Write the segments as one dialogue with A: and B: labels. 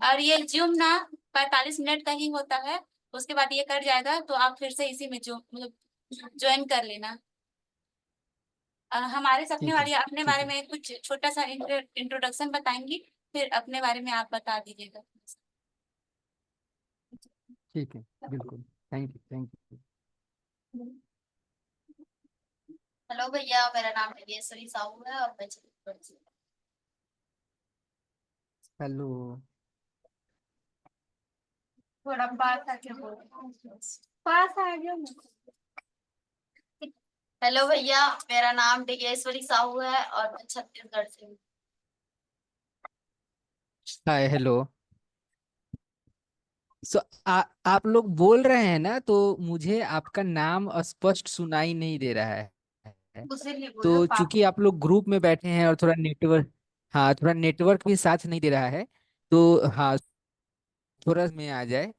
A: और ये जूम ना 45 मिनट का ही होता है। उसके बाद ये कर जाएगा तो आप फिर से इसी में जो मतलब ज्वाइन कर लेना। हमारे सपने
B: ठीक है।
A: वाली अपने
B: ठीक
A: बारे
B: है।
A: में कुछ छोटा सा इंट्रोडक्शन बताएंगी, फिर अपने बारे में आप बता दीजिएगा।
B: ठीक है। बिल्कुल। Thank you. Thank you.
A: Hello भैया, मेरा नाम योगेश्वरी साहू है और मैं छत्तीसगढ़ से हूँ।
B: हेलो।
A: थोड़ा पास आके बोलो। पास आ गया ना। हेलो भैया, मेरा नाम योगेश्वरी साहू है और मैं छत्तीसगढ़ से हूँ।
B: हाय। हेलो। सो आप लोग बोल रहे हैं ना, तो मुझे आपका नाम स्पष्ट सुनाई नहीं दे रहा है।
A: उसे नहीं बोलो
B: तो
A: पास।
B: चूंकि आप लोग ग्रुप में बैठे हैं और थोड़ा नेटवर्क, हाँ, थोड़ा नेटवर्क भी साथ नहीं दे रहा है। तो हाँ, थोड़ा में आ जाए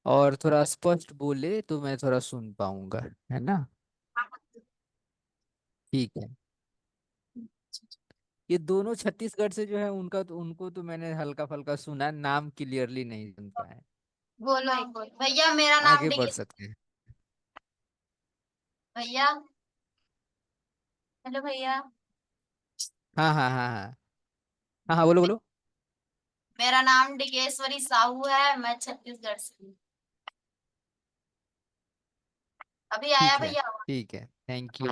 B: और थोड़ा स्पष्ट बोले तो मैं थोड़ा सुन पाऊंगा। है ना? ठीक है। ये दोनों छत्तीसगढ़ से जो है, उनको तो मैंने हल्का फल्का सुना, नाम क्लियरली नहीं सुन पाया।
A: बोलो एक बोल भैया, मेरा नाम
B: आगे बढ़
A: योगेश।
B: सकते हैं।
A: भैया, हेलो भैया।
B: हाँ हाँ हाँ हाँ। हाँ हाँ, बोलो बोलो।
A: मेरा नाम डिगेश्वरी साहू है, मैं छत्तीसगढ़ से हूँ। अभी आया
B: ठीक है।
A: भैया।
B: ठीक है। Thank you.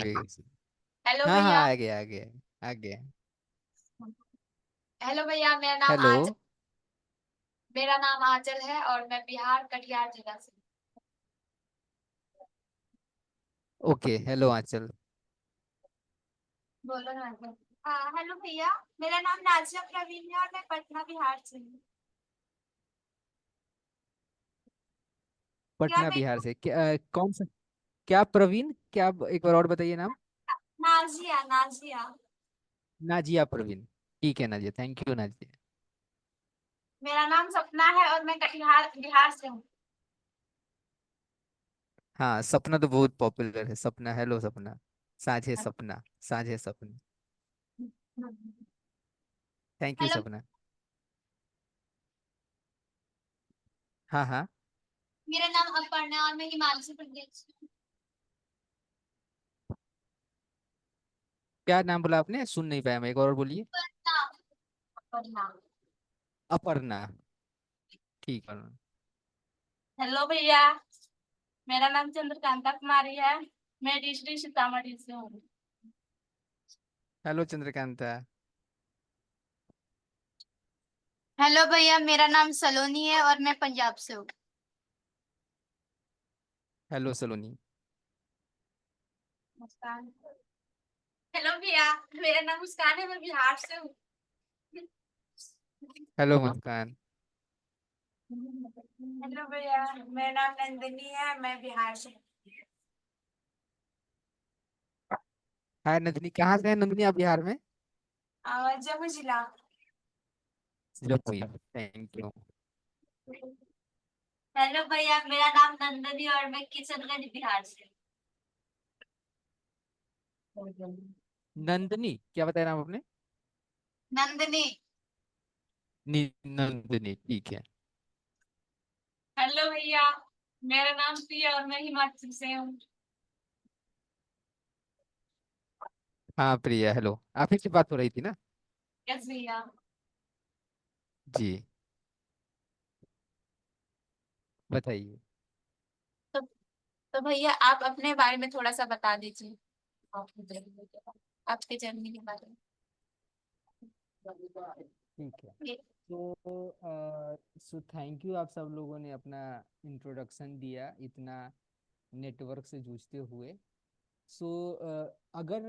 A: हेलो
B: हाँ हाँ,
A: भैया।
B: आ गया आ गया। आ गया।
A: हेलो भैया, मेरा नाम
B: हेलो।
A: आंचल। मेरा नाम आंचल है और मैं बिहार कटिहार जिला से हूँ।
B: ओके। हेलो आंचल।
A: बोलो ना। हाँ हेलो भैया, मेरा नाम नाजिया प्रवीण है और मैं पटना बिहार से हूँ। क्या
B: पटना
A: मैं
B: बिहार से क्या, कौन सा? क्या प्रवीण? क्या, एक बार और बताइए नाम।
A: नाजिया नाजिया।
B: नाजिया प्रवीण। ठीक है नाजिया, थैंक यू नाजिया।
A: मेरा नाम सपना है और मैं कटिहार बिहार से हूँ।
B: हाँ, सपना तो बहुत पॉपुलर है। सपना, हेलो सपना। साझे सपना। साझे सपना। Thank you
A: hello.
B: सपना। हाँ हाँ।
A: मेरा नाम अपर्णा और मैं हिमाचल प्रदेश से हूँ।
B: क्या नाम बोला आपने? सुन नहीं पाया मैं, एक और बोलिए।
A: अपर्णा। अपर्णा।
B: अपर्णा। ठीक है।
A: हेलो भैया, मेरा नाम चंद्रकांता कुमारी है। मैं डिस्ट्रिक्ट सीतामढ़ी से हूँ।
B: हेलो चंद्रकांता।
A: हेलो भैया, मेरा नाम सलोनी है और मैं पंजाब से हूँ।
B: हेलो सलोनी।
A: मुस्कान। हेलो भैया, मेरा नाम मुस्कान है, मैं बिहार से हूँ।
B: हेलो मुस्कान।
A: हेलो भैया, मेरा नाम नंदिनी है, मैं बिहार से हूँ।
B: हाय नंदिनी, कहाँ से है नंदिनी आप बिहार में?
A: जम्मू जिला।
B: जमुई। Thank you.
A: हेलो भैया, मेरा नाम नंदनी और मैं किशनगंज बिहार से हूँ।
B: नंदनी, क्या बताया नाम आपने?
A: नंदनी।
B: नंदनी, ठीक है।
A: हेलो भैया, मेरा नाम प्रिया और मैं हिमाचल से हूँ।
B: हाँ प्रिया, हेलो। आप ही से बात हो रही थी ना?
A: यस भैया।
B: जी। बताइए।
A: तो, तो भैया आप अपने बारे में थोड़ा सा बता दीजिए। आपके जर्नी के बारे
B: ठीक है।
A: में।
B: सो थैंक यू, आप सब लोगों ने अपना इंट्रोडक्शन दिया इतना नेटवर्क से जूझते हुए। सो अगर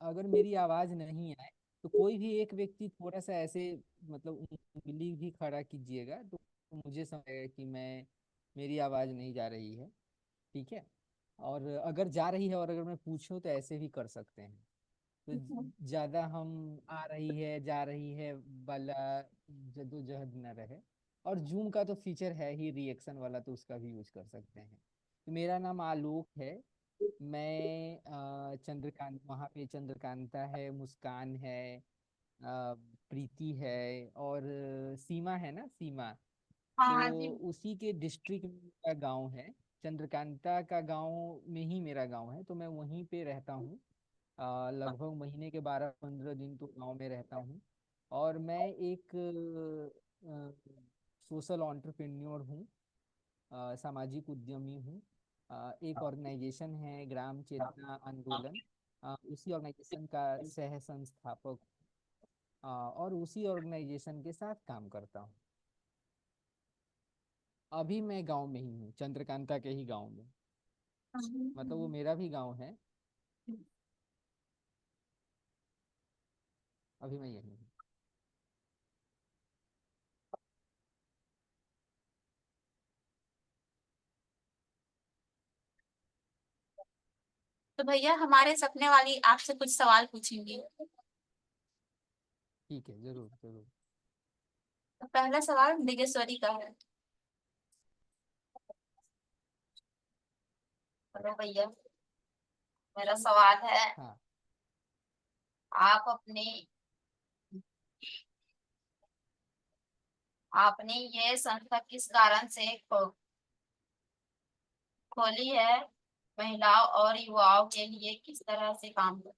B: अगर मेरी आवाज़ नहीं आए तो कोई भी एक व्यक्ति थोड़ा सा ऐसे, मतलब उंगली भी खड़ा कीजिएगा तो मुझे समझेगा कि मेरी आवाज़ नहीं जा रही है। ठीक है। और अगर जा रही है और अगर मैं पूछूं तो ऐसे भी कर सकते हैं। तो ज़्यादा हम आ रही है जा रही है वाला जद्दोजहद न रहे। और जूम का तो फीचर है ही रिएक्शन वाला, तो उसका भी यूज कर सकते हैं। तो मेरा नाम आलोक है। मैं चंद्रकांत, वहाँ पे चंद्रकांता है, मुस्कान है, प्रीति है और सीमा है ना, सीमा।
A: हाँ
B: तो
A: हाँ जी।
B: उसी के डिस्ट्रिक्ट में मेरा गांव है। चंद्रकांता का गांव में ही मेरा गांव है, तो मैं वहीं पे रहता हूँ। लगभग महीने के 12-15 दिन तो गांव में रहता हूँ। और मैं एक सोशल एंटरप्रेन्योर हूँ, सामाजिक उद्यमी हूँ। एक ऑर्गेनाइजेशन है ग्राम चेतना आंदोलन, उसी ऑर्गेनाइजेशन का सह संस्थापक, और उसी ऑर्गेनाइजेशन के साथ काम करता हूँ। अभी मैं गांव में ही हूँ, चंद्रकांता के ही गांव में। मतलब वो मेरा भी गांव है। अभी मैं यही हूँ।
A: तो भैया हमारे सपने वाली आपसे कुछ सवाल पूछेंगी।
B: ठीक है, जरूर जरूर।
A: तो पहला सवाल दिगेश्वरी का है। हेलो भैया, मेरा सवाल है,
B: हाँ।
A: आप अपने आपने ये संस्था किस कारण से खोली है, महिलाओं और युवाओं के लिए किस तरह से काम कर।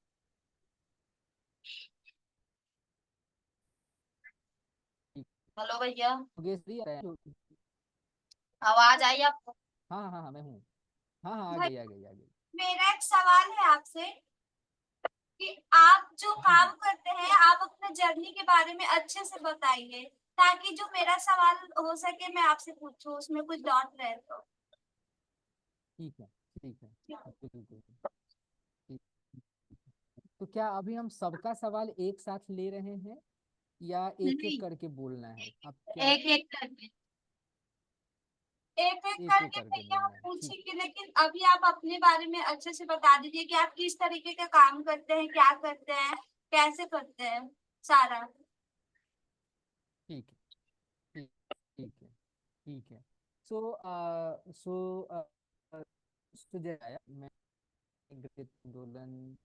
B: ठीक।
A: हेलो भैया,
B: योगेश्वरी आ रहा है?
A: आवाज आई आपको?
B: हाँ हाँ हाँ, मैं हूँ। हाँ हाँ, आ
A: भाई,
B: गई आ गई आ गई।
A: मेरा एक सवाल है आपसे कि आप जो
B: जी
A: काम
B: जी।
A: करते हैं आप अपने जर्नी के बारे में अच्छे से बताइए, ताकि जो मेरा सवाल हो सके मैं आपसे पूछूं, उसमें कुछ डाउट रहे तो।
B: ठीक है ठीक है, बिल्कुल। ठीक। तो क्या अभी हम सबका सवाल एक साथ ले रहे हैं, या एक एक
A: नहीं,
B: करके बोलना है? अब क्या?
A: एक एक करके, एक एक
B: एक एक
A: करके
B: करके
A: भैया हम
B: बोलना है, ठीक।
A: पूछेंगे, लेकिन अभी आप अपने बारे में अच्छे से बता दीजिए कि आप किस तरीके का काम करते हैं, क्या करते हैं, कैसे करते हैं, सारा।
B: ठीक है ठीक ठीक है ठीक है। सो सो सुजय आया, मैं ग्रेट आंदोलन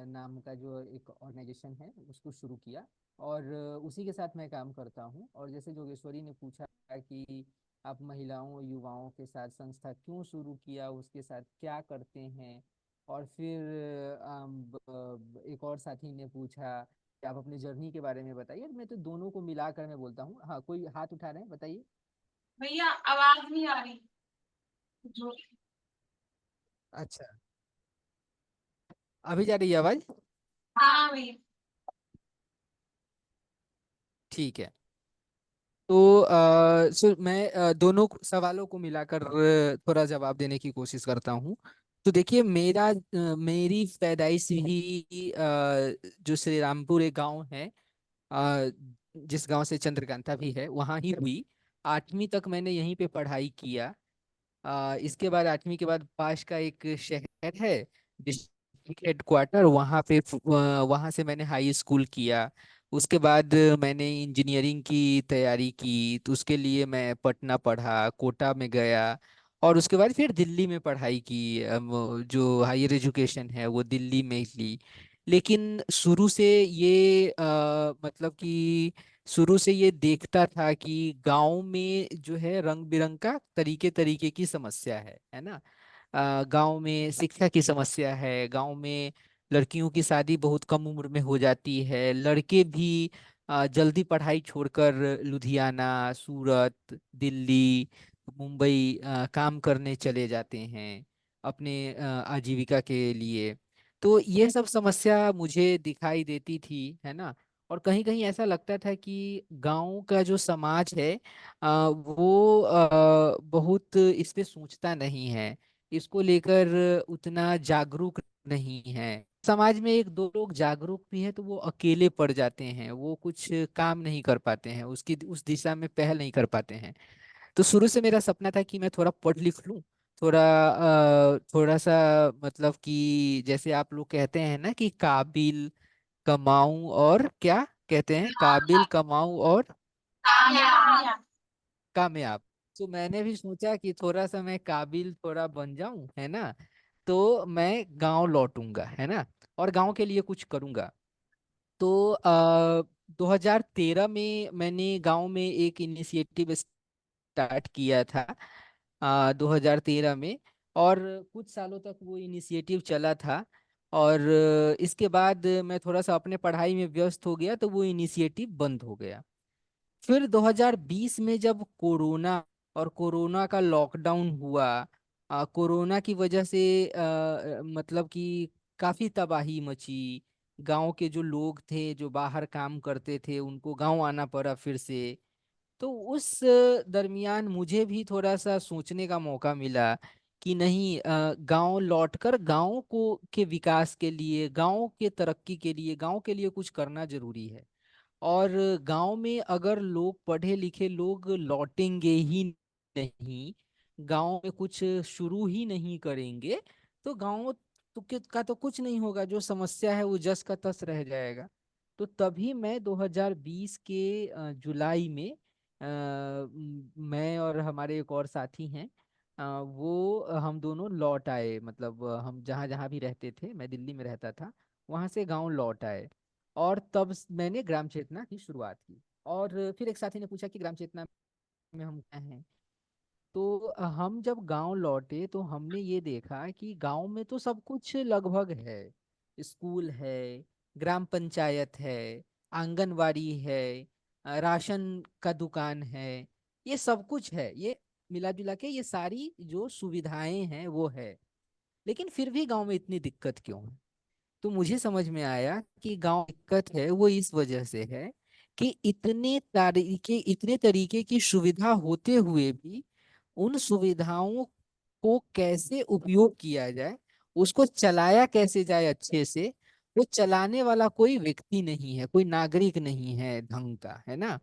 B: नाम का जो एक ऑर्गेनाइजेशन है उसको शुरू किया, और उसी के साथ मैं काम करता हूँ। और जैसे जोगेश्वरी ने पूछा कि आप महिलाओं और युवाओं के साथ संस्था क्यों शुरू किया, उसके साथ क्या करते हैं। और फिर एक और साथी ने पूछा कि आप अपनी जर्नी के बारे में बताइए। मैं तो दोनों को मिलाकर मैं बोलता हूँ। हाँ, कोई हाथ उठा रहे हैं, बताइए।
A: भैया आवाज नहीं आ रही जो।
B: अच्छा, अभी जा रही है आवाज?
A: हाँ भैया।
B: ठीक है। तो मैं दोनों सवालों को मिलाकर थोड़ा जवाब देने की कोशिश करता हूँ। तो देखिए, मेरी पैदाइश ही जो श्री रामपुर एक गांव है, अ, जिस गांव से चंद्रकांता भी है, वहाँ ही हुई। 8वीं तक मैंने यहीं पे पढ़ाई किया। इसके बाद 8वीं के बाद पास का एक शहर है, डिस्ट्रिक्ट हेडक्वार्टर, वहाँ से मैंने हाई स्कूल किया। उसके बाद मैंने इंजीनियरिंग की तैयारी की, तो उसके लिए मैं पटना पढ़ा, कोटा में गया। और उसके बाद फिर दिल्ली में पढ़ाई की। जो हायर एजुकेशन है वो दिल्ली में ही ली। लेकिन शुरू से ये मतलब कि शुरू से ये देखता था कि गांव में जो है रंग बिरंग का तरीके तरीके की समस्या है ना। गांव में शिक्षा की समस्या है, गांव में लड़कियों की शादी बहुत कम उम्र में हो जाती है, लड़के भी जल्दी पढ़ाई छोड़कर लुधियाना, सूरत, दिल्ली, मुंबई काम करने चले जाते हैं अपने आजीविका के लिए। तो ये सब समस्या मुझे दिखाई देती थी, है ना। और कहीं कहीं ऐसा लगता था कि गांव का जो समाज है वो बहुत इस पे सोचता नहीं है, इसको लेकर उतना जागरूक नहीं है। समाज में एक दो लोग जागरूक भी हैं तो वो अकेले पड़ जाते हैं, वो कुछ काम नहीं कर पाते हैं, उसकी उस दिशा में पहल नहीं कर पाते हैं। तो शुरू से मेरा सपना था कि मैं थोड़ा पढ़ लिख लूं, थोड़ा थोड़ा सा, मतलब कि जैसे आप लोग कहते हैं ना कि काबिल कमाऊं, और क्या कहते हैं, काबिल कमाऊं और
A: कामयाब।
B: कामयाब। तो मैंने भी सोचा कि थोड़ा सा मैं काबिल थोड़ा बन जाऊं, है ना। तो मैं गांव लौटूंगा, है ना, और गांव के लिए कुछ करूंगा। तो 2013 में मैंने गांव में एक इनिशिएटिव स्टार्ट किया था, 2013 में। और कुछ सालों तक वो इनिशिएटिव चला था। और इसके बाद मैं थोड़ा सा अपने पढ़ाई में व्यस्त हो गया, तो वो इनिशिएटिव बंद हो गया। फिर 2020 में जब कोरोना और कोरोना का लॉकडाउन हुआ, कोरोना की वजह से मतलब कि काफी तबाही मची। गांव के जो लोग थे जो बाहर काम करते थे, उनको गांव आना पड़ा फिर से। तो उस दरमियान मुझे भी थोड़ा सा सोचने का मौका मिला कि नहीं, गांव लौटकर गांव को के विकास के लिए, गांव के तरक्की के लिए, गांव के लिए कुछ करना जरूरी है। और गांव में अगर लोग, पढ़े लिखे लोग लौटेंगे ही नहीं, गांव में कुछ शुरू ही नहीं करेंगे, तो गांव का तो कुछ नहीं होगा। जो समस्या है वो जस का तस रह जाएगा। तो तभी मैं 2020 के जुलाई में, मैं और हमारे एक और साथी हैं, हम दोनों लौट आए। मतलब हम जहाँ जहाँ भी रहते थे, मैं दिल्ली में रहता था, वहां से गांव लौट आए। और तब मैंने ग्राम चेतना की शुरुआत की। और फिर एक साथी ने पूछा कि ग्राम चेतना में हम क्या हैं। तो हम जब गांव लौटे तो हमने ये देखा कि गांव में तो सब कुछ लगभग है। स्कूल है, ग्राम पंचायत है, आंगनवाड़ी है, राशन का दुकान है, ये सब कुछ है। ये मिला जुला के ये सारी जो सुविधाएं हैं वो है। लेकिन फिर भी गांव में इतनी दिक्कत क्यों है? तो मुझे समझ में आया कि गांव दिक्कत है वो इस वजह से है कि इतने तरीके की सुविधा होते हुए भी उन सुविधाओं को कैसे उपयोग किया जाए, उसको चलाया कैसे जाए अच्छे से, वो चलाने वाला कोई व्यक्ति नहीं है, कोई नागरिक नहीं है ढंग का, है ना।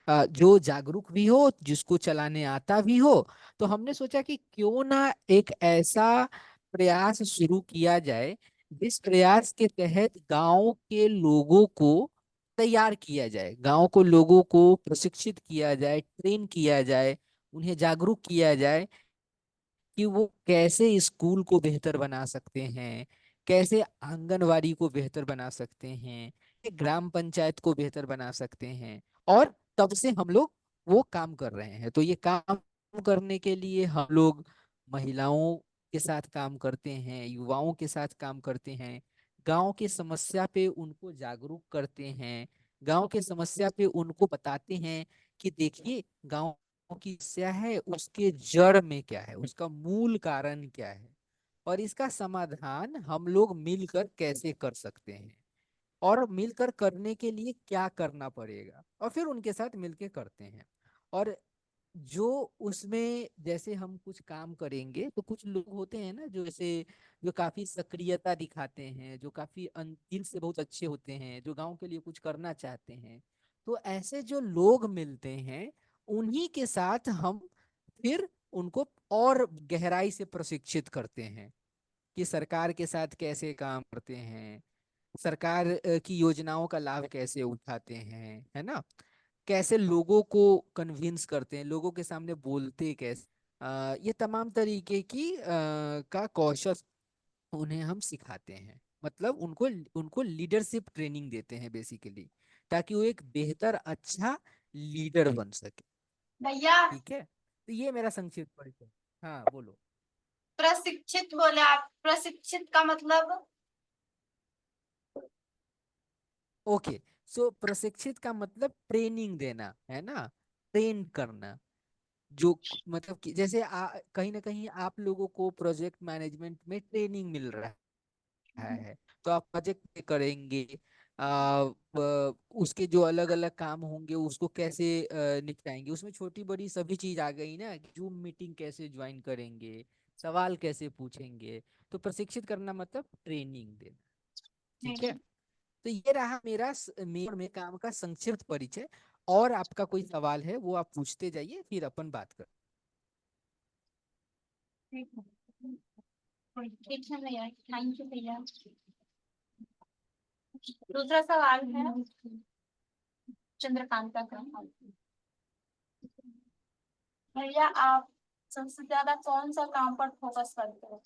B: जो जागरूक भी हो, जिसको चलाने आता भी हो। तो हमने सोचा कि क्यों ना एक ऐसा प्रयास शुरू किया जाए जिस प्रयास के तहत गांव के लोगों को तैयार किया जाए, गांव को लोगों को प्रशिक्षित किया जाए, ट्रेन किया जाए, उन्हें जागरूक किया जाए कि वो कैसे स्कूल को बेहतर बना सकते हैं, कैसे आंगनवाड़ी को बेहतर बना सकते हैं, ग्राम पंचायत को बेहतर बना सकते हैं। और तब से हम लोग वो काम कर रहे हैं। तो ये काम करने के लिए हम लोग महिलाओं के साथ काम करते हैं, युवाओं के साथ काम करते हैं, गांव की समस्या पे उनको जागरूक करते हैं, गांव की समस्या पे उनको बताते हैं कि देखिए, गांव की समस्या है, उसके जड़ में क्या है, उसका मूल कारण क्या है, और इसका समाधान हम लोग मिलकर कैसे कर सकते हैं, और मिलकर करने के लिए क्या करना पड़ेगा, और फिर उनके साथ मिलकर करते हैं। और जो उसमें जैसे हम कुछ काम करेंगे तो कुछ लोग होते हैं ना, जो ऐसे जो काफी सक्रियता दिखाते हैं, जो काफी दिल से बहुत अच्छे होते हैं, जो गांव के लिए कुछ करना चाहते हैं। तो ऐसे जो लोग मिलते हैं, उन्हीं के साथ हम फिर उनको और गहराई से प्रशिक्षित करते हैं कि सरकार के साथ कैसे काम करते हैं, सरकार की योजनाओं का लाभ कैसे उठाते हैं, है ना। कैसे लोगों को कन्विंस करते हैं, लोगों के सामने बोलते कैसे, ये तमाम तरीके की का कौशल उन्हें हम सिखाते हैं। मतलब उनको उनको लीडरशिप ट्रेनिंग देते हैं बेसिकली, ताकि वो एक बेहतर अच्छा लीडर बन सके।
C: भैया
B: ठीक है, तो ये मेरा संक्षिप्त परिचय। हाँ बोलो।
C: प्रशिक्षित बोले आप, प्रशिक्षित का मतलब?
B: ओके, सो प्रशिक्षित का मतलब ट्रेनिंग देना, है ना, ट्रेन करना। जो मतलब कि जैसे कहीं ना कहीं आप लोगों को प्रोजेक्ट मैनेजमेंट में ट्रेनिंग मिल रहा है, तो आप प्रोजेक्ट करेंगे, उसके जो अलग अलग काम होंगे उसको कैसे निपटाएंगे, उसमें छोटी बड़ी सभी चीज आ गई ना, जूम मीटिंग कैसे ज्वाइन करेंगे, सवाल कैसे पूछेंगे। तो प्रशिक्षित करना मतलब ट्रेनिंग देना। ठीक है, तो ये रहा मेरा काम का संक्षिप्त परिचय। और आपका कोई सवाल है वो आप पूछते जाइए, फिर अपन बात कर।
A: ठीक है भैया, थैंक यू भैया। दूसरा सवाल है चंद्रकांता का। भैया आप सबसे ज्यादा कौन सा काम पर फोकस करते हो?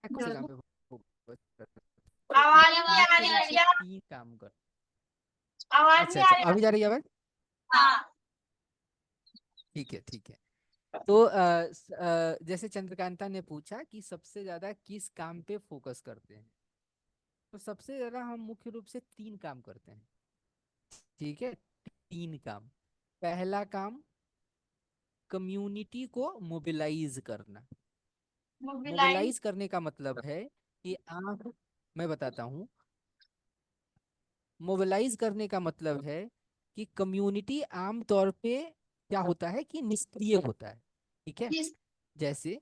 B: कौन से काम पे फोकस करते हैं?
C: आवाज
B: तो
C: नहीं आ
B: मुख्य
C: रही
B: रूप
C: है
B: से
C: भैया,
B: 3 काम कर।
C: आवाज
B: अच्छा
C: नहीं आ
B: अच्छा,
C: रही
B: अभी जा रही है आवाज?
C: हाँ।
B: ठीक है ठीक है। तो जैसे चंद्रकांता ने पूछा कि सबसे ज्यादा किस काम पे फोकस करते हैं, तो सबसे ज्यादा हम मुख्य रूप से 3 काम करते हैं। ठीक है, 3 काम। पहला काम, कम्युनिटी को मोबिलाइज करना।
C: मोबिलाइज।
B: मोबिलाइज करने का मतलब है कि आप, मैं बताता हूँ, मोबिलाइज करने का मतलब है कि कम्युनिटी आमतौर पे क्या होता है कि निष्क्रिय होता है। ठीक है, जैसे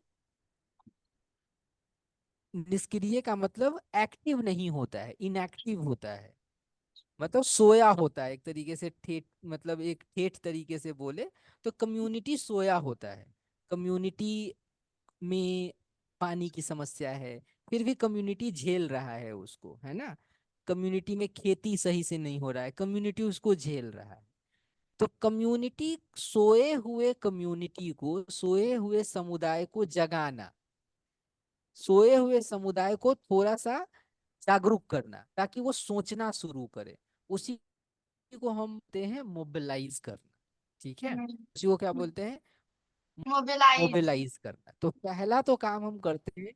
B: निष्क्रिय का मतलब एक्टिव नहीं होता है, इनएक्टिव होता है, मतलब सोया होता है एक तरीके से, ठेठ मतलब एक ठेठ तरीके से बोले तो कम्युनिटी सोया होता है। कम्युनिटी में पानी की समस्या है, फिर भी कम्युनिटी झेल रहा है उसको, है ना। कम्युनिटी में खेती सही से नहीं हो रहा है, कम्युनिटी उसको झेल रहा है। तो कम्युनिटी, सोए हुए कम्युनिटी को, सोए हुए समुदाय को जगाना, सोए हुए समुदाय को थोड़ा सा जागरूक करना ताकि वो सोचना शुरू करे, उसी को हम बोलते हैं मोबिलाइज करना। ठीक है, उसी को क्या बोलते हैं?
C: मोबिलाइज।
B: मोबिलाइज करना। तो पहला तो काम हम करते हैं,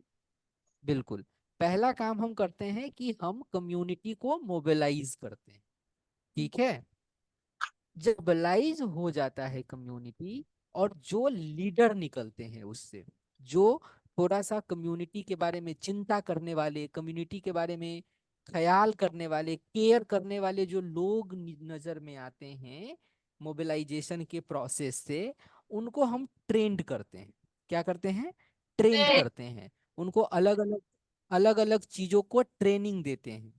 B: बिल्कुल, पहला काम हम करते हैं कि हम कम्युनिटी को मोबिलाइज करते हैं। ठीक है, जब मोबिलाइज हो जाता है कम्युनिटी, और जो लीडर निकलते हैं उससे, जो थोड़ा सा कम्युनिटी के बारे में चिंता करने वाले, कम्युनिटी के बारे में ख्याल करने वाले, केयर करने वाले जो लोग नजर में आते हैं मोबिलाइजेशन के प्रोसेस से, उनको हम ट्रेंड करते हैं। क्या करते हैं? ट्रेंड करते हैं। उनको अलग अलग चीजों को ट्रेनिंग देते हैं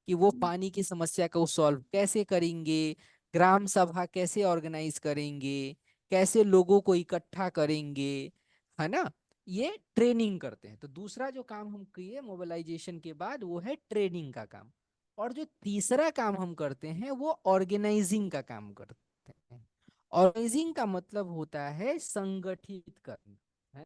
B: कि वो पानी की समस्या को सॉल्व कैसे करेंगे, ग्राम सभा कैसे ऑर्गेनाइज करेंगे, कैसे लोगों को इकट्ठा करेंगे, है ना। ये ट्रेनिंग करते हैं। तो दूसरा जो काम हम किए मोबिलाइजेशन के बाद वो है ट्रेनिंग का काम। और जो तीसरा काम हम करते हैं वो ऑर्गेनाइजिंग का काम करते हैं। ऑर्गेनाइजिंग का मतलब होता है संगठित करना, है।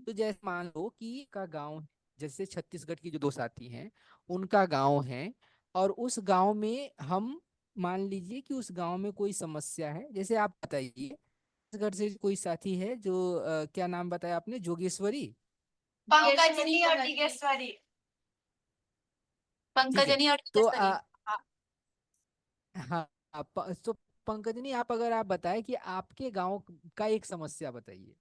B: तो जैसे मान लो कि का गांव, जैसे छत्तीसगढ़ की जो 2 साथी हैं उनका गांव है, और उस गांव में हम, मान लीजिए कि उस गांव में कोई समस्या है। जैसे आप बताइए, छत्तीसगढ़ से कोई साथी है जो क्या नाम बताया आपने? जोगेश्वरी।
C: पंकजनी और टिगेश्वरी।
B: ठीक है,
A: पंकजनी और
B: तो
A: केसरी।
B: हाँ, तो पंकजनी, आप अगर आप बताएं कि आपके गांव का एक समस्या बताइए,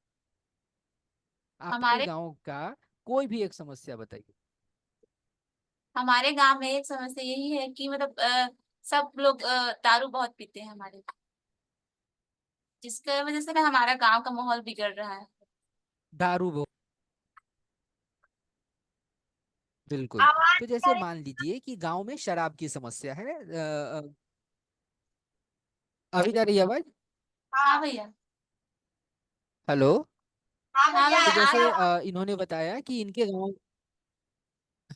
B: आपके
A: हमारे
B: गांव का कोई भी एक समस्या बताइए।
A: हमारे गांव में एक समस्या यही है कि मतलब सब लोग दारू बहुत पीते हैं हमारे, जिसकी वजह से ना हमारा गांव का माहौल बिगड़ रहा है।
B: दारू, बिल्कुल।
C: आवाज
B: तो
C: नहीं आ
B: जैसे
C: रही।
B: मान लीजिए कि गांव में शराब की समस्या है, अभी जा रही है आवाज?
A: हाँ
C: हाँ।
A: भैया।
B: हेलो।
C: हाँ
A: हाँ
C: भैया
A: भैया
C: आ
A: आ
C: रही
A: रहा
C: है।
A: है।
B: इन्होंने बताया कि इनके गांव,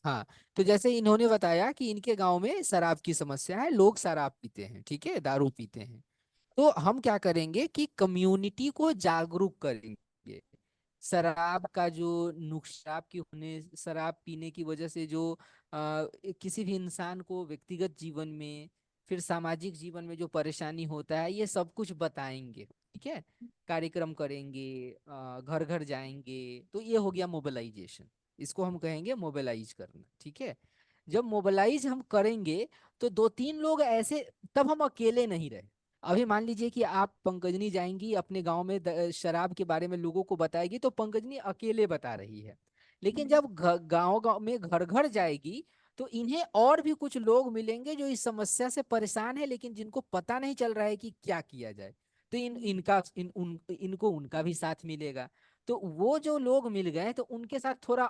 B: हाँ, तो जैसे इन्होंने बताया कि इनके गांव में शराब की समस्या है, लोग शराब पीते हैं, ठीक है, दारू पीते हैं। तो हम क्या करेंगे कि कम्युनिटी को जागरूक करेंगे। शराब का जो शराब की होने, शराब पीने की वजह से जो किसी भी इंसान को व्यक्तिगत जीवन में, फिर सामाजिक जीवन में जो परेशानी होता है, ये सब कुछ बताएंगे। ठीक है, कार्यक्रम करेंगे, घर घर जाएंगे। तो ये हो गया मोबिलाइजेशन, इसको हम कहेंगे मोबिलाइज करना। ठीक है, जब मोबिलाइज हम करेंगे तो 2-3 लोग ऐसे, तब हम अकेले नहीं रहे। अभी मान लीजिए कि आप, पंकजनी, जाएंगी अपने गांव में, शराब के बारे में लोगों को बताएगी, तो पंकजनी अकेले बता रही है। लेकिन जब गांव गांव में घर घर जाएगी, तो इन्हें और भी कुछ लोग मिलेंगे जो इस समस्या से परेशान है, लेकिन जिनको पता नहीं चल रहा है कि क्या किया जाए। तो इनको उनका भी साथ मिलेगा। तो वो जो लोग मिल गए, तो उनके साथ थोड़ा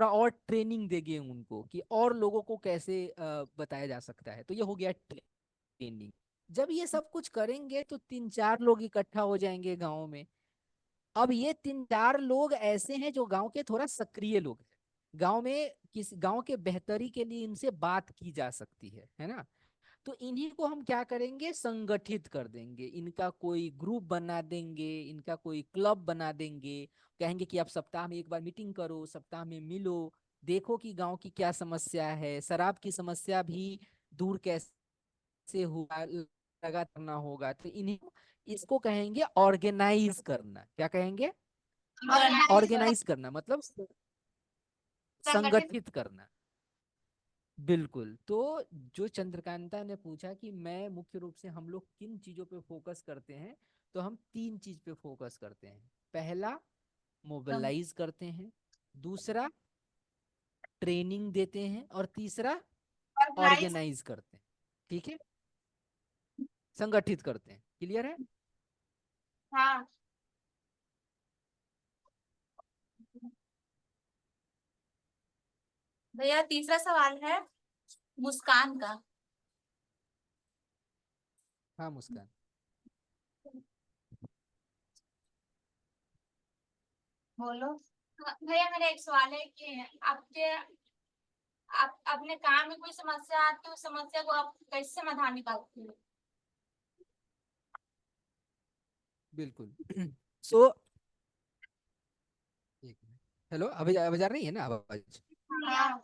B: और ट्रेनिंग देंगे उनको कि और लोगों को कैसे बताया जा सकता है। तो ये हो गया ट्रेनिंग। जब ये सब कुछ करेंगे तो 3-4 लोग इकट्ठा हो जाएंगे गांव में। अब ये 3-4 लोग ऐसे हैं जो गांव के थोड़ा सक्रिय लोग हैं, गांव में किस गांव के बेहतरी के लिए इनसे बात की जा सकती है ना। तो इन्हीं को हम क्या करेंगे, संगठित कर देंगे, इनका कोई ग्रुप बना देंगे, इनका कोई क्लब बना देंगे। कहेंगे कि आप सप्ताह में एक बार मीटिंग करो, सप्ताह में मिलो, देखो कि गांव की क्या समस्या है, शराब की समस्या भी दूर कैसे हुआ, लगा करना होगा। तो इन्हीं इसको कहेंगे ऑर्गेनाइज करना। क्या कहेंगे? ऑर्गेनाइज करना मतलब
C: संगठित।
B: संगठित करना। बिल्कुल। तो जो चंद्रकांता ने पूछा कि मैं मुख्य रूप से हम लोग किन चीजों पे फोकस करते हैं, तो हम 3 चीज पे फोकस करते हैं। पहला, मोबिलाइज करते हैं। दूसरा, ट्रेनिंग देते हैं। और तीसरा,
C: ऑर्गेनाइज।
B: ऑर्गेनाइज करते हैं। ठीक है, संगठित करते हैं। क्लियर है?
C: हाँ।
A: भैया तीसरा सवाल है मुस्कान का।
B: हाँ मुस्कान।
C: बोलो। हाँ, भैया मेरा एक सवाल है कि आपके आप अपने काम में कोई समस्या आती है, उस समस्या को आप कैसे समाधान निकालते हैं?
B: बिल्कुल। सो एक मिनट। हेलो, आवाज आवाज आ रही है ना आवाज?
C: हाँ।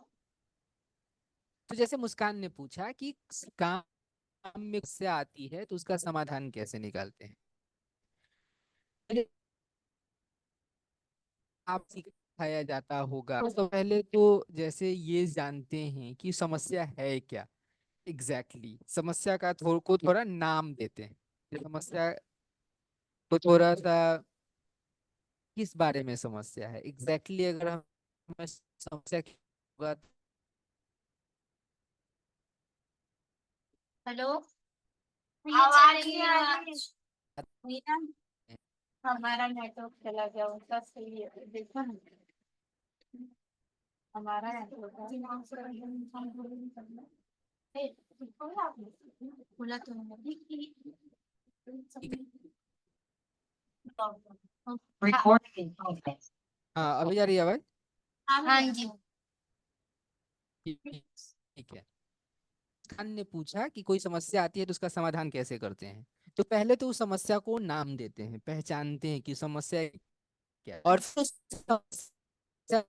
B: तो जैसे मुस्कान ने पूछा कि काम में से आती है तो उसका समाधान कैसे निकालते हैं। पहले आप सिखाया जाता होगा तो पहले तो जैसे ये जानते हैं कि समस्या है क्या, समस्या का को थोड़ा नाम देते हैं। ये समस्या को थोड़ा सा किस बारे में समस्या है अगर हमें समस्या की होगा।
A: हेलो
C: आवाज नहीं आ रही।
A: भैया,
C: हमारा नेटवर्क चला गया, उनका सही है, देखो ना। हमारा
A: खुला तो नहीं।
C: Recording in progress.
B: हाँ अभी जा रही है आवाज?
C: हाँ जी।
B: ठीक है। खान ने पूछा कि कोई समस्या आती है तो उसका समाधान कैसे करते हैं। तो पहले तो उस समस्या को नाम देते हैं, पहचानते हैं कि समस्या क्या है, और फिर उस समस्या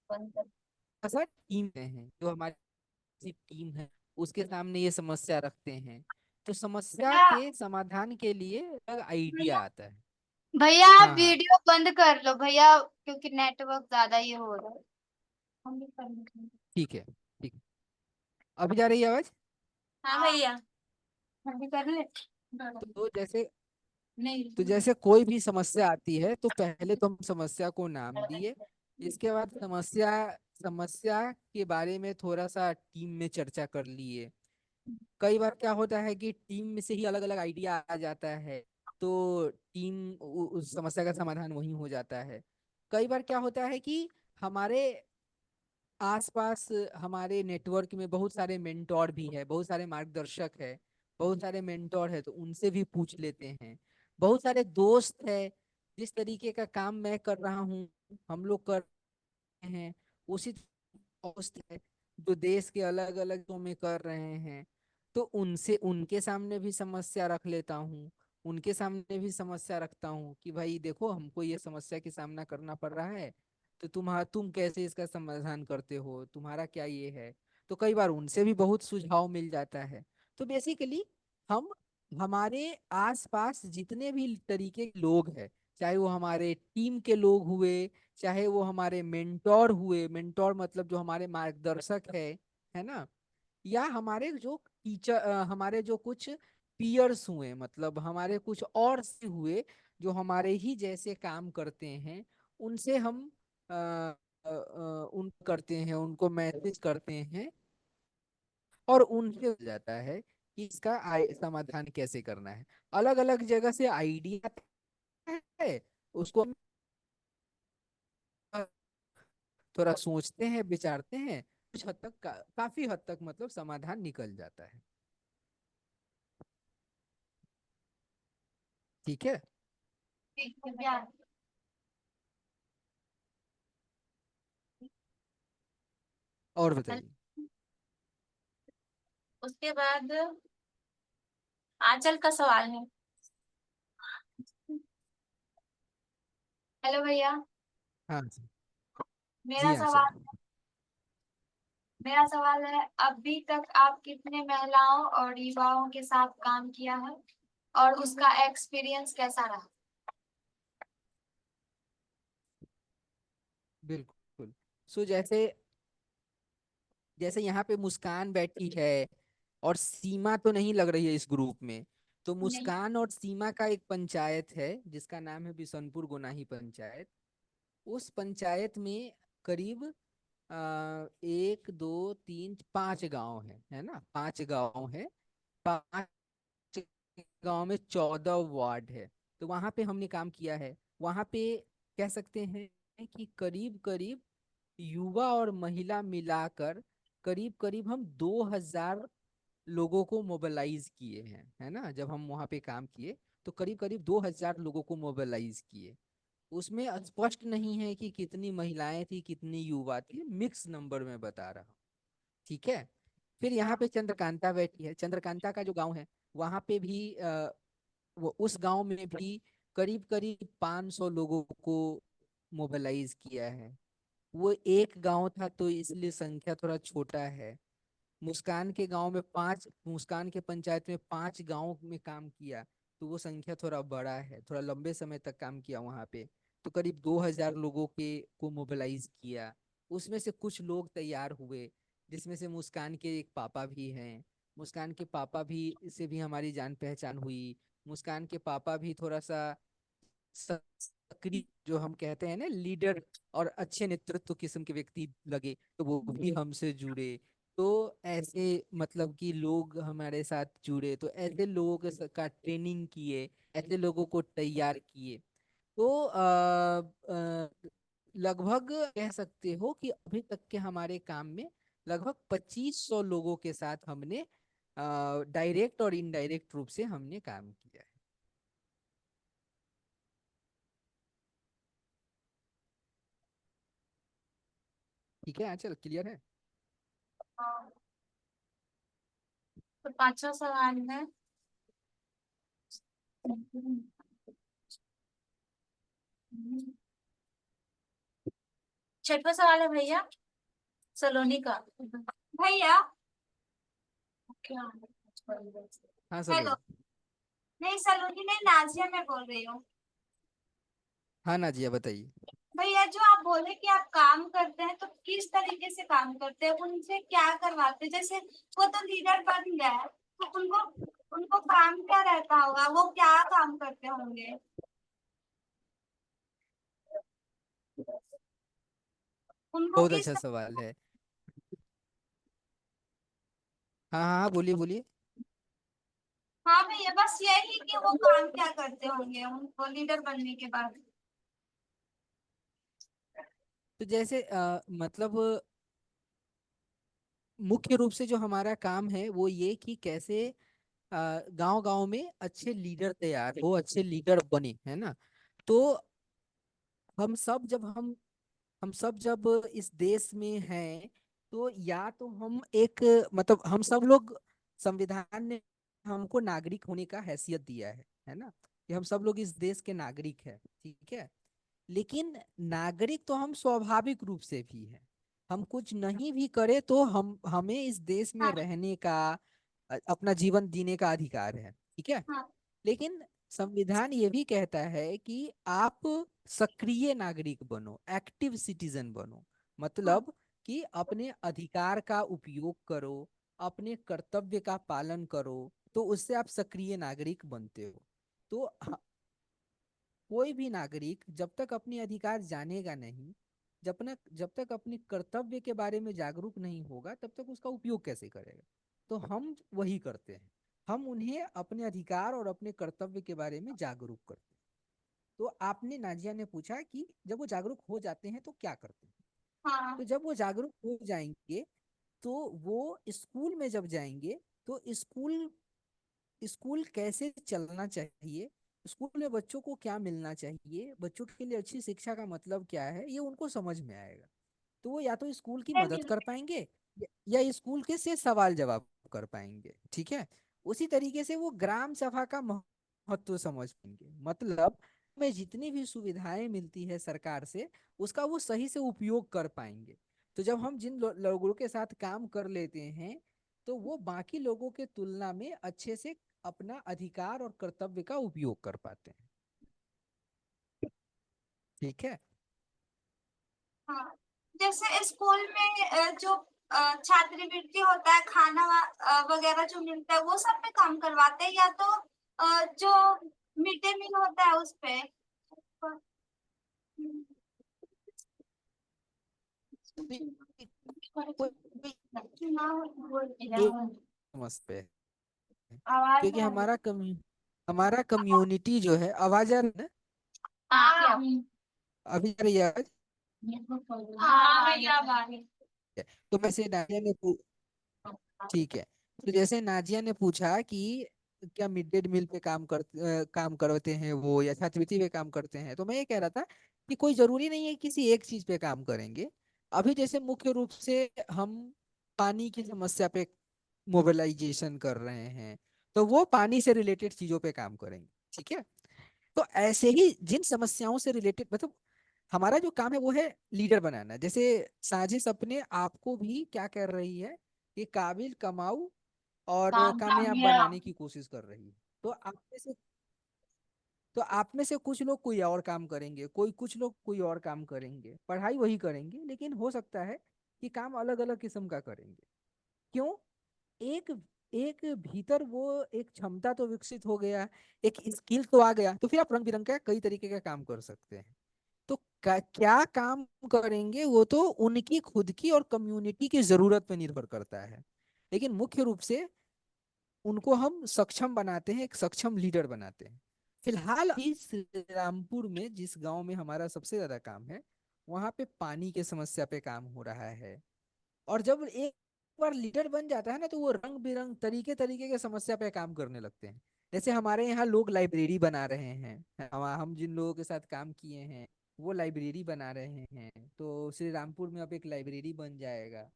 B: का साथ टीम हैं, जो हमारी टीम है उसके सामने ये समस्या रखते हैं। तो समस्या
C: भैया
B: के समाधान के लिए अलग आइडिया आता है।
C: भैया आप
B: हाँ हाँ
C: वीडियो बंद कर लो भैया, क्योंकि नेटवर्क ज्यादा ये हो रहा है।
B: ठीक है। ठीक है, अभी जा रही है आवाज?
A: हाँ भैया।
C: अभी कर ले।
B: तो जैसे तो
A: नहीं।
B: जैसे कोई भी समस्या आती है तो पहले तो हम समस्या को नाम दिए, इसके बाद समस्या समस्या के बारे में थोड़ा सा टीम में चर्चा कर लिए। कई बार क्या होता है कि टीम में से ही अलग अलग आइडिया आ जाता है, तो टीम उस समस्या का समाधान वही हो जाता है। कई बार क्या होता है कि हमारे आसपास हमारे नेटवर्क में बहुत सारे मेंटोर भी है, बहुत सारे मार्गदर्शक है, बहुत सारे मेंटोर है, तो उनसे भी पूछ लेते हैं। बहुत सारे दोस्त है, जिस तरीके का काम मैं कर रहा हूँ हम लोग कर रहे हैं, उसी दोस्त है जो देश के अलग अलग में कर रहे हैं, तो उनसे उनके सामने भी समस्या रख लेता हूँ। उनके सामने भी समस्या रखता हूँ कि भाई देखो हमको ये समस्या की सामना करना पड़ रहा है, तो तुम कैसे इसका समाधान करते हो, तुम्हारा क्या ये है। तो कई बार उनसे भी बहुत सुझाव मिल जाता है। तो बेसिकली हम हमारे आसपास जितने भी तरीके के लोग हैं, चाहे वो हमारे टीम के लोग हुए, चाहे वो हमारे मेंटोर हुए, मेंटोर मतलब जो हमारे मार्गदर्शक है ना, या हमारे जो टीचर हमारे जो कुछ पीयर्स हुए, मतलब हमारे कुछ और से हुए जो हमारे ही जैसे काम करते हैं, उनसे हम उन करते हैं, उनको मैसेज करते हैं, और उनसे हो जाता है कि इसका समाधान कैसे करना है। अलग अलग जगह से आइडिया है, उसको हम थोड़ा सोचते हैं, विचारते हैं, कुछ हद तक काफी हद तक मतलब समाधान निकल जाता है। ठीक है,
C: ठीक है भैया।
B: और बताइए।
A: उसके बाद आंचल का सवाल है।
C: हेलो भैया,
B: हाँ जी।
C: मेरा
B: जी हाँ चल।
C: सवाल मेरा सवाल है, अभी तक आप कितने महिलाओं और युवाओं के साथ काम किया है और उसका एक्सपीरियंस कैसा रहा?
B: बिल्कुल। सो जैसे जैसे यहाँ पे मुस्कान बैठी है और सीमा तो नहीं लग रही है इस ग्रुप में। तो
C: नहीं।
B: मुस्कान और सीमा का एक पंचायत है जिसका नाम है बिशनपुर गोनाही पंचायत। उस पंचायत में करीब 1 2 3 5 गांव है ना, 5 गांव है। 5 गांव में 14 वार्ड है। तो वहां पे हमने काम किया है। वहां पे कह सकते हैं कि करीब करीब युवा और महिला मिलाकर करीब करीब हम 2000 लोगों को मोबिलाइज किए हैं, है ना। जब हम वहां पे काम किए तो करीब करीब 2000 लोगों को मोबिलाइज किए। उसमें स्पष्ट नहीं है कि कितनी महिलाएं थी कितनी युवा थी, मिक्स नंबर में बता रहा हूँ। ठीक है। फिर यहाँ
C: हाँ।
B: पे चंद्रकांता बैठी है। चंद्रकांता का जो गांव है वहां पे भी वो उस गांव में भी करीब करीब 500 लोगों को मोबिलाइज किया है। वो एक गांव था तो इसलिए संख्या थोड़ा छोटा है। मुस्कान के गांव में 5, मुस्कान के पंचायत में 5 गांव में काम किया तो वो संख्या थोड़ा बड़ा है, थोड़ा लंबे समय तक काम किया वहां पे। तो करीब 2000 लोगों के को मोबिलाइज किया। उसमें से कुछ लोग तैयार हुए जिसमें से मुस्कान के एक पापा भी हैं। मुस्कान के पापा भी से भी हमारी जान पहचान हुई। मुस्कान के पापा भी थोड़ा सा सक्रिय, जो हम कहते हैं ना, लीडर और अच्छे नेतृत्व किस्म के व्यक्ति लगे तो वो भी हमसे जुड़े। तो ऐसे मतलब कि लोग हमारे साथ जुड़े तो ऐसे लोगों का ट्रेनिंग किए, ऐसे लोगों को तैयार किए। तो लगभग कह सकते हो कि अभी तक के हमारे काम में लगभग 2500 लोगों के साथ हमने डायरेक्ट और इनडायरेक्ट रूप से हमने काम किया है। ठीक है आंचल, क्लियर है?
C: हाँ।
A: तो पांचवा सवाल है। छठवा सवाल है भैया, सलोनी का।
C: भैया।
A: क्या?
B: हाँ
C: हेलो।
B: सलोनी।
C: नहीं, सलोनी नहीं, नाजिया मैं बोल रही हूँ।
B: हाँ नाजिया बताइए।
C: भैया, जो आप बोले कि आप काम करते हैं तो किस तरीके से काम करते हैं, उनसे क्या करवाते हैं? जैसे वो तो लीडर बन गया है तो उनको उनको काम क्या रहता होगा, वो क्या काम करते होंगे? उनको
B: बहुत
C: किस
B: अच्छा सवाल है। हाँ हाँ हाँ, बोलिए बोलिए।
C: हाँ भैया, बस यही कि वो काम क्या करते होंगे उनको लीडर बनने के बाद।
B: तो जैसे मतलब मुख्य रूप से जो हमारा काम है वो ये कि कैसे गांव गांव में अच्छे लीडर तैयार हो, अच्छे लीडर बने, है ना। तो हम सब जब हम सब जब इस देश में हैं तो या तो हम एक मतलब हम सब लोग, संविधान ने हमको नागरिक होने का हैसियत दिया है ना, कि हम सब लोग इस देश के नागरिक हैं। ठीक है। लेकिन नागरिक तो हम स्वाभाविक रूप से भी हैं। हम कुछ नहीं भी करें तो हम हमें इस देश में
C: हाँ।
B: रहने का अपना जीवन जीने का अधिकार है। ठीक है।
C: हाँ।
B: लेकिन संविधान ये भी कहता है कि आप सक्रिय नागरिक बनो, एक्टिव सिटीजन बनो।
C: हाँ।
B: मतलब कि अपने अधिकार का उपयोग करो, अपने कर्तव्य का पालन करो, तो उससे आप सक्रिय नागरिक बनते हो। तो कोई भी नागरिक जब तक अपने अधिकार जानेगा नहीं, जब तक अपने कर्तव्य के बारे में जागरूक नहीं होगा, तब तक उसका उपयोग कैसे करेगा। तो हम वही करते हैं, हम उन्हें अपने अधिकार और अपने कर्तव्य के बारे में जागरूक करते हैं। तो आपने, नाजिया ने पूछा कि जब वो जागरूक हो जाते हैं तो क्या करते हैं।
C: हाँ।
B: तो जब वो जागरूक हो जाएंगे तो वो स्कूल में जब जाएंगे तो स्कूल स्कूल कैसे चलना चाहिए, स्कूल में बच्चों को क्या मिलना चाहिए, बच्चों के लिए अच्छी शिक्षा का मतलब क्या है, ये उनको समझ में आएगा। तो वो या तो स्कूल की मदद कर पाएंगे या स्कूल के से सवाल जवाब कर पाएंगे। ठीक है, उसी तरीके से वो ग्राम सभा का महत्व समझ पाएंगे। मतलब में जितनी भी सुविधाएं मिलती है सरकार से, उसका वो सही से उपयोग कर पाएंगे। तो जब हम जिन लोगों के साथ काम कर लेते हैं, तो वो बाकी लोगों के तुलना में अच्छे से अपना अधिकार और कर्तव्य का उपयोग कर पाते हैं। ठीक है।
C: हाँ, जैसे स्कूल में जो छात्रवृत्ति होता है, खाना वगैरह जो मिलता है, वो सब पे काम करवाते हैं, या तो जो मिड डे मील होता है उस पे?
B: समझते हैं,
C: आवाज
B: क्योंकि
C: आ रही
B: हमारा कम्युनिटी जो है, आवाज आ रही है ना?
C: हाँ
B: अभी आ रही है आवाज?
C: हाँ भैया, आवाज।
B: तो वैसे नाजिया ने ठीक है, तो जैसे नाजिया ने पूछा कि क्या मिड डे मील पे काम करते हैं वो, या छात्रवृत्ति पे काम करते हैं, तो मैं ये कह रहा था कि कोई जरूरी नहीं है किसी एक चीज पे काम करेंगे। अभी जैसे मुख्य रूप से हम पानी की समस्या पे मोबिलाइजेशन कर रहे हैं, तो वो पानी से रिलेटेड चीजों पे काम करेंगे। ठीक है, तो ऐसे ही जिन समस्याओं से रिलेटेड, मतलब हमारा जो काम है वो है लीडर बनाना। जैसे साजिश अपने आप को भी क्या कर रही है कि काबिल, कमाऊ और कामयाब बनाने की कोशिश कर रही है। तो आप में से कुछ लोग कोई और काम करेंगे, कुछ लोग कोई और काम करेंगे, पढ़ाई वही करेंगे, लेकिन हो सकता है कि काम अलग अलग किस्म का करेंगे। क्यों? एक एक भीतर वो एक क्षमता तो विकसित हो गया, एक स्किल तो आ गया, तो फिर आप रंग बिरंग का कई तरीके का काम कर सकते हैं। तो क्या काम करेंगे वो तो उनकी खुद की और कम्युनिटी की जरूरत पे निर्भर करता है, लेकिन मुख्य रूप से उनको हम सक्षम बनाते हैं, एक सक्षम लीडर बनाते हैं। फिलहाल अभी श्री रामपुर में जिस गांव में हमारा सबसे ज्यादा काम है, वहां पे पानी के समस्या पे काम हो रहा है। और जब एक बार लीडर बन जाता है ना, तो वो रंग बिरंग तरीके तरीके के समस्या पे काम करने लगते हैं। जैसे हमारे यहाँ लोग लाइब्रेरी बना रहे हैं, हम जिन लोगों के साथ काम किए हैं वो लाइब्रेरी बना रहे हैं, तो श्री रामपुर में अब एक लाइब्रेरी बन जाएगा।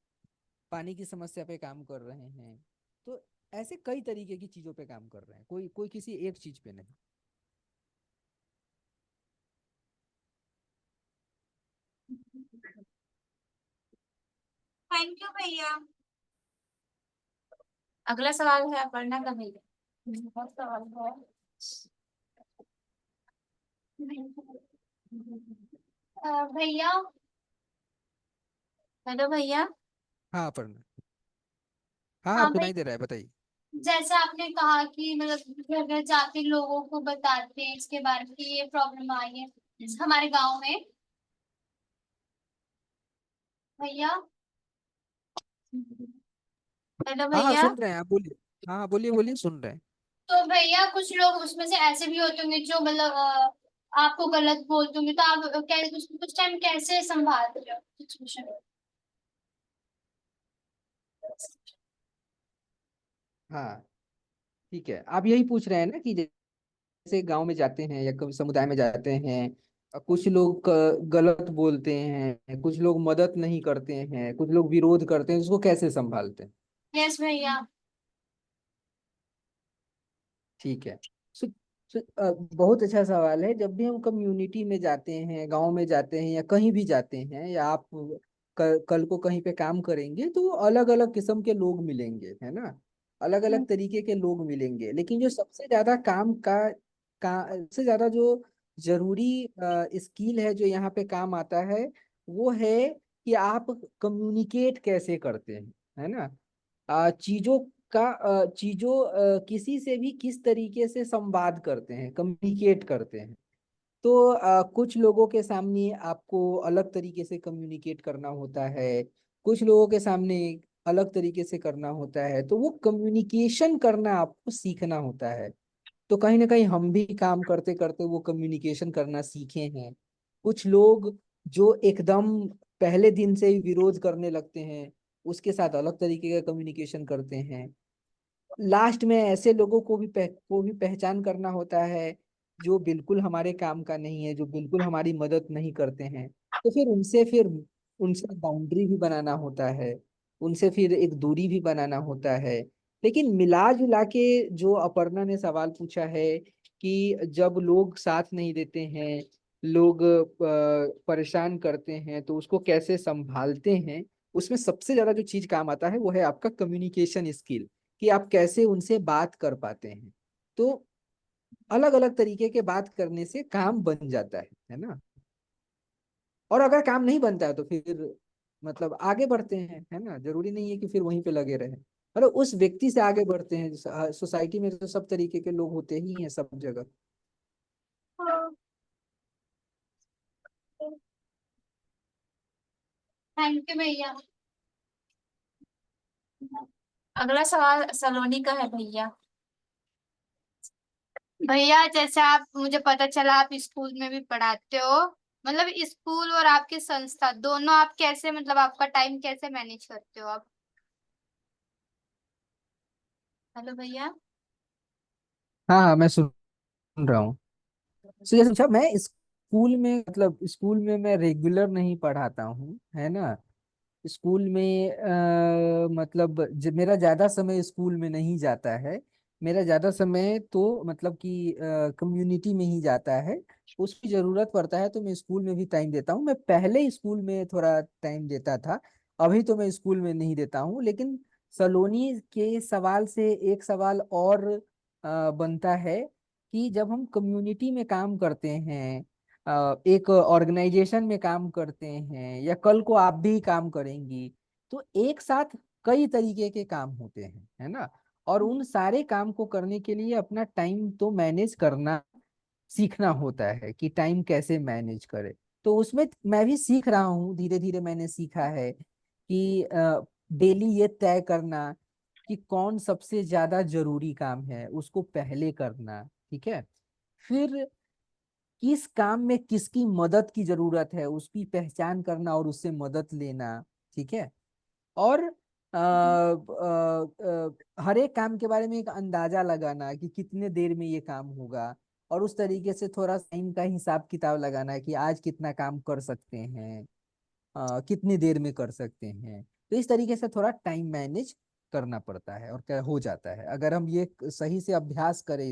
B: पानी की समस्या पे काम कर रहे हैं। तो ऐसे कई तरीके की चीजों पे काम कर रहे हैं, कोई कोई किसी एक चीज पे नहीं।
C: थैंक यू भैया।
A: अगला सवाल है अपर्णा का भैया।
C: बहुत सवाल है। भैया,
A: हेलो भैया।
B: हाँ अपर्णा, हाँ हाँ
C: हाँ
B: सुनाई दे
C: भैया,
B: रहा है, बताइए।
C: जैसे आपने कहा कि मतलब घर घर जाके लोगों को बताते हैं इसके बारे में कि ये प्रॉब्लम आई है हमारे गांव में। भैया,
A: हेलो
B: हाँ हाँ
A: भैया।
B: सुन रहे हैं, आप बोलिए। हाँ हाँ बोलिए बोलिए, सुन रहे हैं।
C: तो भैया कुछ लोग उसमें से ऐसे भी होते होंगे जो मतलब आपको गलत बोलते होंगे, तो आप कैसे कुछ टाइम कैसे संभालते हो सिचुएशन?
B: हाँ ठीक है, आप यही पूछ रहे हैं ना कि जैसे गांव में जाते हैं या कभी समुदाय में जाते हैं, कुछ लोग गलत बोलते हैं, कुछ लोग मदद नहीं करते हैं, कुछ लोग विरोध करते हैं, उसको कैसे संभालते हैं?
C: यस भैया।
B: ठीक है। बहुत अच्छा सवाल है। जब भी हम कम्युनिटी में जाते हैं, गांव में जाते हैं या कहीं भी जाते हैं, या आप कल को कहीं पे काम करेंगे, तो अलग अलग किस्म के लोग मिलेंगे, है ना? अलग अलग तरीके के लोग मिलेंगे, लेकिन जो सबसे ज्यादा सबसे ज्यादा जो जरूरी स्किल है जो यहाँ पे काम आता है, वो है कि आप कम्युनिकेट कैसे करते हैं, है ना? चीजों किसी से भी किस तरीके से संवाद करते हैं, कम्युनिकेट करते हैं। तो कुछ लोगों के सामने आपको अलग तरीके से कम्युनिकेट करना होता है, कुछ लोगों के सामने अलग तरीके से करना होता है, तो वो कम्युनिकेशन करना आपको सीखना होता है। तो कहीं ना कहीं हम भी काम करते करते वो कम्युनिकेशन करना सीखे हैं। कुछ लोग जो एकदम पहले दिन से ही विरोध करने लगते हैं, उसके साथ अलग तरीके का कम्युनिकेशन करते हैं। लास्ट में ऐसे लोगों को भी पहचान करना होता है जो बिल्कुल हमारे काम का नहीं है, जो बिल्कुल हमारी मदद नहीं करते हैं। तो फिर उनसे बाउंड्री भी बनाना होता है, उनसे फिर एक दूरी भी बनाना होता है। लेकिन मिला जुला के जो अपर्णा ने सवाल पूछा है कि जब लोग साथ नहीं देते हैं, लोग परेशान करते हैं, तो उसको कैसे संभालते हैं, उसमें सबसे ज्यादा जो चीज काम आता है वो है आपका कम्युनिकेशन स्किल, कि आप कैसे उनसे बात कर पाते हैं। तो अलग अलग तरीके के बात करने से काम बन जाता है ना। और अगर काम नहीं बनता है तो फिर मतलब आगे बढ़ते हैं, है ना, जरूरी नहीं है कि फिर वहीं पे लगे रहें, मतलब उस व्यक्ति से आगे बढ़ते हैं। सोसाइटी में तो सब तरीके के लोग होते ही हैं सब जगह।
C: थैंक यू भैया।
A: अगला सवाल सलोनी का है भैया।
C: भैया जैसे आप, मुझे पता चला आप स्कूल में भी पढ़ाते हो, मतलब स्कूल और आपकी संस्था दोनों आप कैसे, मतलब आपका टाइम कैसे मैनेज करते हो आप?
A: हेलो भैया।
B: हाँ हाँ, मैं सुन रहा हूँ। तो जैसे पूछा, मैं स्कूल में, मतलब स्कूल में मैं रेगुलर नहीं पढ़ाता हूँ, है ना। स्कूल में मतलब मेरा ज्यादा समय स्कूल में नहीं जाता है। मेरा ज्यादा समय तो मतलब कि कम्युनिटी में ही जाता है। उसकी जरूरत पड़ता है तो मैं स्कूल में भी टाइम देता हूँ। मैं पहले स्कूल में थोड़ा टाइम देता था, अभी तो मैं स्कूल में नहीं देता हूँ। लेकिन सलोनी के सवाल से एक सवाल और बनता है कि जब हम कम्युनिटी में काम करते हैं, एक ऑर्गेनाइजेशन में काम करते हैं, या कल को आप भी काम करेंगी, तो एक साथ कई तरीके के काम होते हैं, है ना। और उन सारे काम को करने के लिए अपना टाइम तो मैनेज करना सीखना होता है, कि टाइम कैसे मैनेज करे। तो उसमें मैं भी सीख रहा हूँ, धीरे धीरे मैंने सीखा है कि डेली ये तय करना कि कौन सबसे ज्यादा जरूरी काम है, उसको पहले करना, ठीक है। फिर किस काम में किसकी मदद की जरूरत है उसकी पहचान करना और उससे मदद लेना, ठीक है। और हर एक काम के बारे में एक अंदाजा लगाना कि कितने देर में ये काम होगा, और उस तरीके से थोड़ा टाइम का हिसाब किताब लगाना कि आज कितना काम कर सकते हैं, कितनी देर में कर सकते हैं। तो इस तरीके से थोड़ा टाइम मैनेज करना पड़ता है, और क्या हो जाता है अगर हम ये सही से अभ्यास करें।